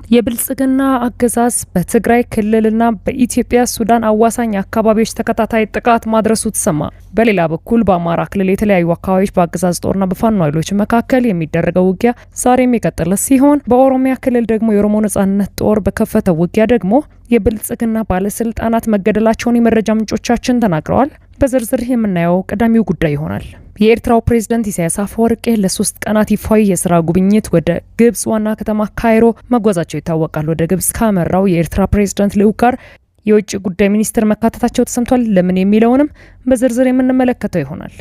የብልጽግና አገዛዝ በትግራይ ክልልና በኢትዮጵያ ሱዳን አዋሳኝ አካባቢዎች ተከታታይ ጥቃት ማድረሱ ተሰማ። በሌላ በኩል በአማራ ክልል የተለያዩ አካባቢዎች በአገዛዝ ጦርና በፋኖ ኃይሎች መካከል የሚደረገው ውጊያ ዛሬም የቀጠለ ሲሆን በኦሮሚያ ክልል ደግሞ የኦሮሞ ነጻነት ጦር በከፈተው ውጊያ ደግሞ የብልጽግና ባለስልጣናት መገደላቸውን የመረጃ ምንጮቻችን ተናግረዋል። በዝርዝር የምናየው ቀዳሚው ጉዳይ ይሆናል። የኤርትራው ፕሬዝዳንት ኢሳያስ አፈወርቂ ለ3 ቀናት ይፋዊ የስራ ጉብኝት ወደ ግብጽ ዋና ከተማ ካይሮ መጓዛቸው ይታወቃል። ወደ ግብጽ ካመራው የኤርትራ ፕሬዝዳንት ልዑክ ጋር የውጭ ጉዳይ ሚኒስትር መካተታቸው ተሰምቷል። ለምን የሚለውንም በዝርዝር የምንመለከተው ይሆናል።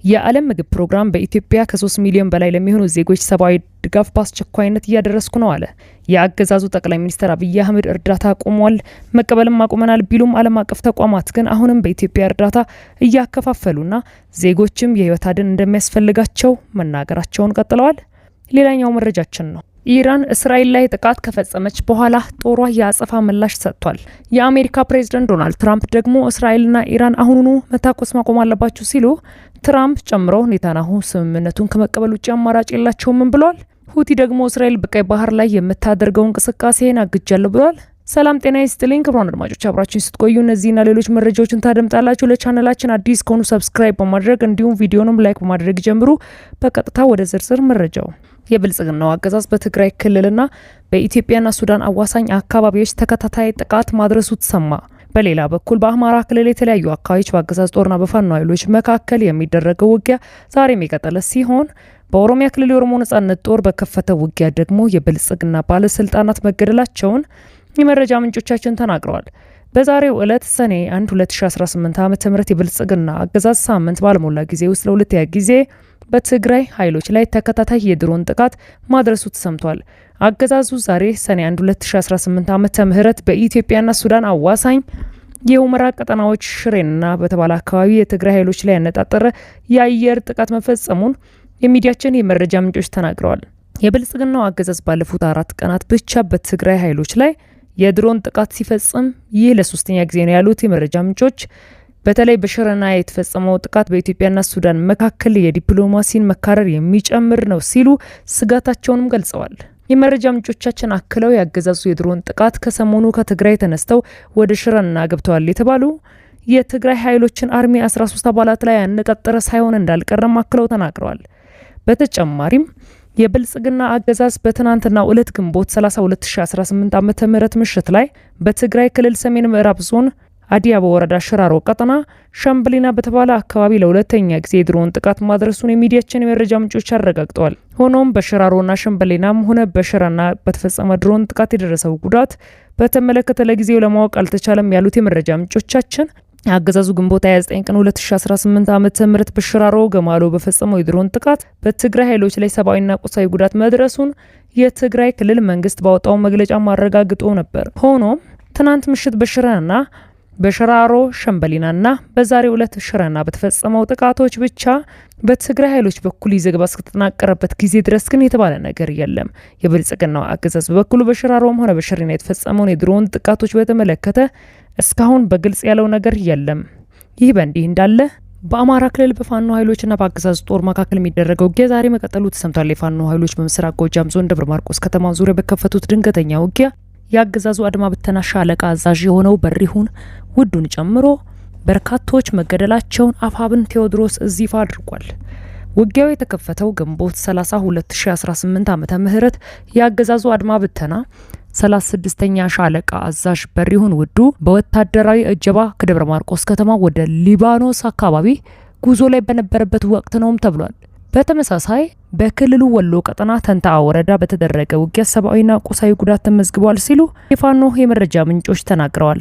የዓለም ምግብ ፕሮግራም በኢትዮጵያ ከ3 ሚሊዮን በላይ ለሚሆኑ ዜጎች ሰብአዊ ድጋፍ በአስቸኳይነት እያደረስኩ ነው አለ። የአገዛዙ ጠቅላይ ሚኒስትር አብይ አህመድ እርዳታ ቆሟል፣ መቀበልም አቁመናል ቢሉም ዓለም አቀፍ ተቋማት ግን አሁንም በኢትዮጵያ እርዳታ እያከፋፈሉና ዜጎችም የህይወት አድን እንደሚያስፈልጋቸው መናገራቸውን ቀጥለዋል። ሌላኛው መረጃችን ነው። ኢራን እስራኤል ላይ ጥቃት ከፈጸመች በኋላ ጦሯ የአጸፋ ምላሽ ሰጥቷል። የአሜሪካ ፕሬዝዳንት ዶናልድ ትራምፕ ደግሞ እስራኤልና ኢራን አሁኑኑ መታኮስ ማቆም አለባቸው ሲሉ ትራምፕ ጨምሮ ኔታንያሁ ስምምነቱን ከመቀበል ውጭ አማራጭ የላቸውም ብለዋል። ሁቲ ደግሞ እስራኤል በቀይ ባህር ላይ የምታደርገው እንቅስቃሴን አግጃለሁ ብለዋል። ሰላም ጤና ይስጥልኝ ክቡራን አድማጮች፣ አብራችሁን ስትቆዩ እነዚህና ሌሎች መረጃዎችን ታደምጣላችሁ። ለቻናላችን አዲስ ከሆኑ ሰብስክራይብ በማድረግ እንዲሁም ቪዲዮንም ላይክ በማድረግ ጀምሩ። በቀጥታ ወደ ዝርዝር መረጃው። የብልጽግናው አገዛዝ በትግራይ ክልልና በኢትዮጵያና ሱዳን አዋሳኝ አካባቢዎች ተከታታይ ጥቃት ማድረሱ ተሰማ። በሌላ በኩል በአማራ ክልል የተለያዩ አካባቢዎች በአገዛዝ ጦርና በፋኖ ኃይሎች መካከል የሚደረገው ውጊያ ዛሬም የቀጠለ ሲሆን በኦሮሚያ ክልል የኦሮሞ ነጻነት ጦር በከፈተው ውጊያ ደግሞ የብልጽግና ባለስልጣናት መገደላቸውን የመረጃ ምንጮቻችን ተናግረዋል። በዛሬው ዕለት ሰኔ 1 2018 ዓ.ም የብልጽግና አገዛዝ ሳምንት ባለሞላ ጊዜ ውስጥ ለሁለተኛ ጊዜ በትግራይ ኃይሎች ላይ ተከታታይ የድሮን ጥቃት ማድረሱ ተሰምቷል። አገዛዙ ዛሬ ሰኔ 1 2018 ዓ.ም በኢትዮጵያና ሱዳን አዋሳኝ የሁመራ ቀጠናዎች ሽሬንና በተባለ አካባቢ የትግራይ ኃይሎች ላይ ያነጣጠረ የአየር ጥቃት መፈጸሙን የሚዲያችን የመረጃ ምንጮች ተናግረዋል። የብልጽግናው አገዛዝ ባለፉት 4 ቀናት ብቻ በትግራይ ኃይሎች ላይ የድሮን ጥቃት ሲፈጽም ይህ ለሶስተኛ ጊዜ ነው ያሉት የመረጃ ምንጮች በተለይ በሽሬና የተፈጸመው ጥቃት በኢትዮጵያና ሱዳን መካከል የዲፕሎማሲን መካረር የሚጨምር ነው ሲሉ ስጋታቸውንም ገልጸዋል። የመረጃ ምንጮቻችን አክለው ያገዛዙ የድሮን ጥቃት ከሰሞኑ ከትግራይ ተነስተው ወደ ሽሬና ገብተዋል የተባሉ የትግራይ ኃይሎችን አርሚ 13 አባላት ላይ ያነጣጠረ ሳይሆን እንዳልቀረም አክለው ተናግረዋል። በተጨማሪም የብልጽግና አገዛዝ በትናንትናው ዕለት ግንቦት 30 2018 ዓ.ም ምሽት ላይ በትግራይ ክልል ሰሜን ምዕራብ ዞን አዲያቦ ወረዳ ሽራሮ ቀጠና ሸምብሊና በተባለ አካባቢ ለሁለተኛ ጊዜ የድሮን ጥቃት ማድረሱን የሚዲያችን የመረጃ ምንጮች አረጋግጠዋል። ሆኖም በሽራሮና ሸምብሊናም ሆነ በሽራና በተፈጸመ ድሮን ጥቃት የደረሰው ጉዳት በተመለከተ ለጊዜው ለማወቅ አልተቻለም ያሉት የመረጃ ምንጮቻችን አገዛዙ ግንቦት 29 ቀን 2018 ዓ.ም በሽራሮ ገማሎ በፈጸመው የድሮን ጥቃት በትግራይ ኃይሎች ላይ ሰብአዊና ቁሳዊ ጉዳት መድረሱን የትግራይ ክልል መንግስት ባወጣው መግለጫ ማረጋግጦ ነበር። ሆኖም ትናንት ምሽት በሽራና በሽራሮ ሸምበሊናና በዛሬው ዕለት ሽሬና በተፈጸመው ጥቃቶች ብቻ በትግራይ ኃይሎች በኩል ይዘግባ እስከተጠናቀረበት ጊዜ ድረስ ግን የተባለ ነገር የለም። የብልጽግናው አገዛዝ በኩሉ በሽራሮም ሆነ በሽሬና የተፈጸመውን የድሮን ጥቃቶች በተመለከተ እስካሁን በግልጽ ያለው ነገር የለም። ይህ በእንዲህ እንዳለ በአማራ ክልል በፋኖ ኃይሎችና በአገዛዝ ጦር መካከል የሚደረገው ውጊያ ዛሬ መቀጠሉ ተሰምቷል። የፋኖ ኃይሎች በምስራቅ ጎጃም ዞን ደብረ ማርቆስ ከተማ ዙሪያ በከፈቱት ድንገተኛ ውጊያ የአገዛዙ አድማ ብተና ሻለቃ አዛዥ የሆነው በሪሁን ውዱን ጨምሮ በርካቶች መገደላቸውን አፋብን ቴዎድሮስ ይፋ አድርጓል። ውጊያው የተከፈተው ግንቦት 30 2018 ዓ.ም የአገዛዙ አድማ ብተና 36ኛ ሻለቃ አዛዥ በሪሁን ውዱ በወታደራዊ እጀባ ከደብረ ማርቆስ ከተማ ወደ ሊባኖስ አካባቢ ጉዞ ላይ በነበረበት ወቅት ነውም ተብሏል። በተመሳሳይ በክልሉ ወሎ ቀጠና ተንታ ወረዳ በተደረገ ውጊያ ሰብአዊና ቁሳዊ ጉዳት ተመዝግቧል ሲሉ የፋኖ የመረጃ ምንጮች ተናግረዋል።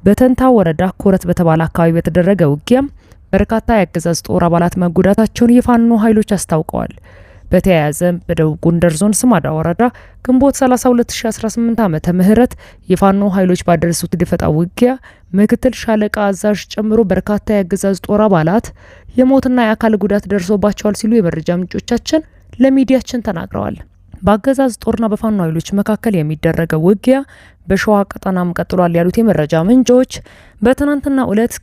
በተንታ ወረዳ ኮረት በተባለ አካባቢ በተደረገ ውጊያም በርካታ የአገዛዝ ጦር አባላት መጎዳታቸውን የፋኖ ኃይሎች አስታውቀዋል። በተያያዘ በደቡብ ጎንደር ዞን ስማዳ ወረዳ ግንቦት 30 2018 ዓ.ም የፋኖ ኃይሎች ባደረሱት ደፈጣ ውጊያ ምክትል ሻለቃ አዛዥ ጨምሮ በርካታ የአገዛዝ ጦር አባላት የሞትና የአካል ጉዳት ደርሶባቸዋል ሲሉ የመረጃ ምንጮቻችን ለሚዲያችን ተናግረዋል። በአገዛዝ ጦርና በፋኖ ኃይሎች መካከል የሚደረገው ውጊያ በሸዋ ቀጠናም ቀጥሏል ያሉት የመረጃ ምንጮች በትናንትናው ዕለት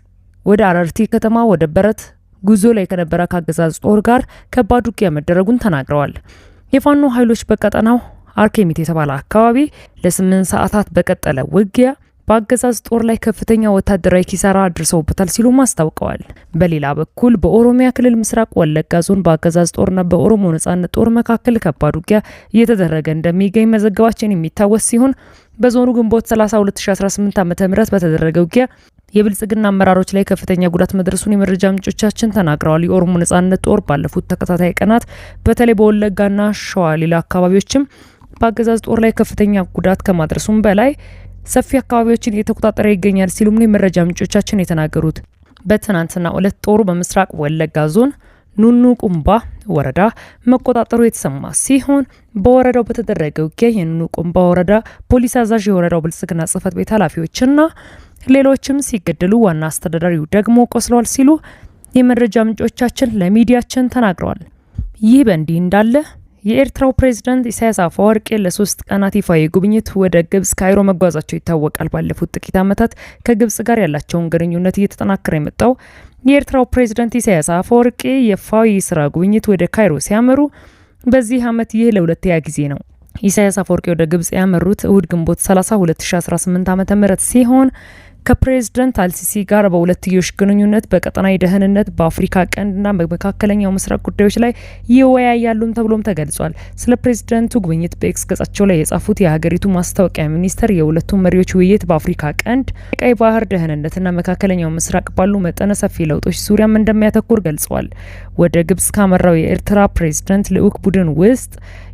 ወደ አረርቲ ከተማ ወደ በረት ጉዞ ላይ ከነበረ ከአገዛዝ ጦር ጋር ከባድ ውጊያ መደረጉን ተናግረዋል። የፋኖ ኃይሎች በቀጠናው አርኬሚት የተባለ አካባቢ ለ8 ሰዓታት በቀጠለ ውጊያ በአገዛዝ ጦር ላይ ከፍተኛ ወታደራዊ ኪሳራ አድርሰውበታል ሲሉ አስታውቀዋል። በሌላ በኩል በኦሮሚያ ክልል ምስራቅ ወለጋ ዞን በአገዛዝ ጦርና በኦሮሞ ነጻነት ጦር መካከል ከባድ ውጊያ እየተደረገ እንደሚገኝ መዘገባችን የሚታወስ ሲሆን በዞኑ ግንቦት 30 2018 ዓ.ም በተደረገ ውጊያ የብልጽግና አመራሮች ላይ ከፍተኛ ጉዳት መድረሱን የመረጃ ምንጮቻችን ተናግረዋል። የኦሮሞ ነጻነት ጦር ባለፉት ተከታታይ ቀናት በተለይ በወለጋና ሸዋ ሌላ አካባቢዎችም በአገዛዝ ጦር ላይ ከፍተኛ ጉዳት ከማድረሱም በላይ ሰፊ አካባቢዎችን እየተቆጣጠረ ይገኛል ሲሉም ነው የመረጃ ምንጮቻችን የተናገሩት። በትናንትናው ዕለት ጦሩ በምስራቅ ወለጋ ዞን ኑኑ ቁምባ ወረዳ መቆጣጠሩ የተሰማ ሲሆን በወረዳው በተደረገ ውጊያ የኑኑ ቁምባ ወረዳ ፖሊስ አዛዥ፣ የወረዳው ብልጽግና ጽሕፈት ቤት ኃላፊዎችና ሌሎችም ሲገደሉ ዋና አስተዳዳሪው ደግሞ ቆስለዋል ሲሉ የመረጃ ምንጮቻችን ለሚዲያችን ተናግረዋል። ይህ በእንዲህ እንዳለ የኤርትራው ፕሬዝዳንት ኢሳያስ አፈወርቂ ለ3 ቀናት ይፋዊ ጉብኝት ወደ ግብጽ ካይሮ መጓዛቸው ይታወቃል። ባለፉት ጥቂት ዓመታት ከግብጽ ጋር ያላቸውን ግንኙነት እየተጠናከረ የመጣው የኤርትራው ፕሬዝዳንት ኢሳያስ አፈወርቂ ይፋዊ ስራ ጉብኝት ወደ ካይሮ ሲያመሩ በዚህ ዓመት ይህ ለሁለተኛ ጊዜ ነው። ኢሳያስ አፈወርቂ ወደ ግብጽ ያመሩት እሁድ ግንቦት 30 2018 ዓ.ም ሲሆን ከፕሬዝዳንት አልሲሲ ጋር በሁለትዮሽ ግንኙነት፣ በቀጠናዊ ደህንነት፣ በአፍሪካ ቀንድና በመካከለኛው ምስራቅ ጉዳዮች ላይ ይወያያሉም ተብሎም ተገልጿል። ስለ ፕሬዝዳንቱ ጉብኝት በኤክስ ገጻቸው ላይ የጻፉት የሀገሪቱ ማስታወቂያ ሚኒስተር የሁለቱም መሪዎች ውይይት በአፍሪካ ቀንድ፣ የቀይ ባህር ደህንነትና መካከለኛው ምስራቅ ባሉ መጠነ ሰፊ ለውጦች ዙሪያም እንደሚያተኩር ገልጸዋል። ወደ ግብጽ ካመራው የኤርትራ ፕሬዝዳንት ልዑክ ቡድን ውስጥ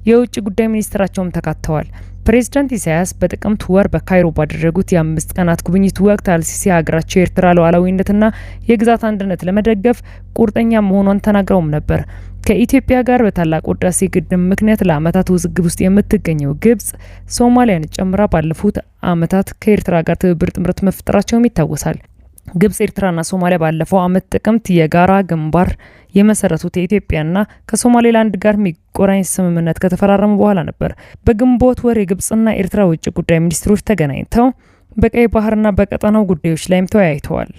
የውጭ ጉዳይ ሚኒስትራቸውም ተካተዋል። ፕሬዝዳንት ኢሳያስ በጥቅምት ወር በካይሮ ባደረጉት የ5 ቀናት ጉብኝት ወቅት አልሲሲ ሀገራቸው የኤርትራ ሉዓላዊነትና የግዛት አንድነት ለመደገፍ ቁርጠኛ መሆኗን ተናግረውም ነበር። ከኢትዮጵያ ጋር በታላቁ ህዳሴ ግድብ ምክንያት ለዓመታት ውዝግብ ውስጥ የምትገኘው ግብጽ ሶማሊያን ጨምራ ባለፉት ዓመታት ከኤርትራ ጋር ትብብር ጥምረት መፍጠራቸውም ይታወሳል። ግብጽ፣ ኤርትራና ሶማሊያ ባለፈው ዓመት ጥቅምት የጋራ ግንባር የመሰረቱት የኢትዮጵያና ከሶማሌላንድ ጋር የሚቆራኝ ስምምነት ከተፈራረሙ በኋላ ነበር። በግንቦት ወር የግብጽና ኤርትራ ውጭ ጉዳይ ሚኒስትሮች ተገናኝተው በቀይ ባህርና በቀጠናው ጉዳዮች ላይም ተወያይተዋል።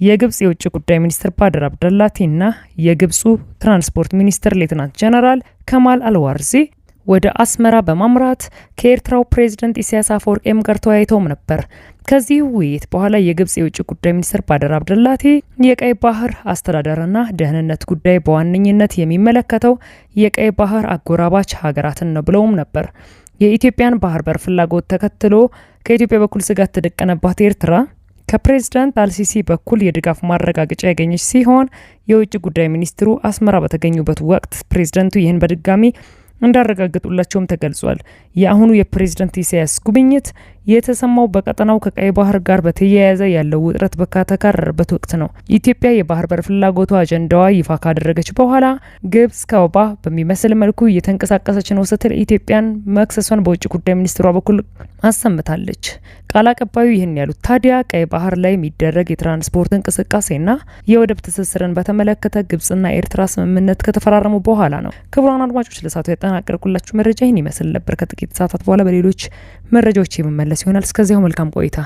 የግብጽ የውጭ ጉዳይ ሚኒስትር ባድር አብደላቲና የግብጹ ትራንስፖርት ሚኒስትር ሌተናንት ጀነራል ከማል አልዋርዚ ወደ አስመራ በማምራት ከኤርትራው ፕሬዝዳንት ኢሳያስ አፈወርቂም ጋር ተወያይተውም ነበር። ከዚህ ውይይት በኋላ የግብጽ የውጭ ጉዳይ ሚኒስትር ባድር አብደላቲ የቀይ ባህር አስተዳደርና ደህንነት ጉዳይ በዋነኝነት የሚመለከተው የቀይ ባህር አጎራባች ሀገራትን ነው ብለውም ነበር። የኢትዮጵያን ባህር በር ፍላጎት ተከትሎ ከኢትዮጵያ በኩል ስጋት ተደቀነባት ኤርትራ ከፕሬዝዳንት አልሲሲ በኩል የድጋፍ ማረጋገጫ ያገኘች ሲሆን የውጭ ጉዳይ ሚኒስትሩ አስመራ በተገኙበት ወቅት ፕሬዝዳንቱ ይህን በድጋሚ እንዳረጋግጡላቸውም ተገልጿል። የአሁኑ የፕሬዝዳንት ኢሳያስ ጉብኝት የተሰማው በቀጠናው ከቀይ ባህር ጋር በተያያዘ ያለው ውጥረት በተካረረበት ወቅት ነው። ኢትዮጵያ የባህር በር ፍላጎቷ አጀንዳዋ ይፋ ካደረገች በኋላ ግብጽ ከወባ በሚመስል መልኩ እየተንቀሳቀሰች ነው ስትል ኢትዮጵያን መክሰሷን በውጭ ጉዳይ ሚኒስትሯ በኩል አሰምታለች። ቃል አቀባዩ ይህን ያሉት ታዲያ ቀይ ባህር ላይ የሚደረግ የትራንስፖርት እንቅስቃሴና የወደብ ትስስርን በተመለከተ ግብጽና ኤርትራ ስምምነት ከተፈራረሙ በኋላ ነው። ክቡራን አድማጮች ለሳቱ ያጠናቀርኩላችሁ መረጃ ይህን ይመስል ነበር። ከጥቂት ሰዓታት በኋላ በሌሎች መረጃዎች የመመለስ ይሆናል። እስከዚያው መልካም ቆይታ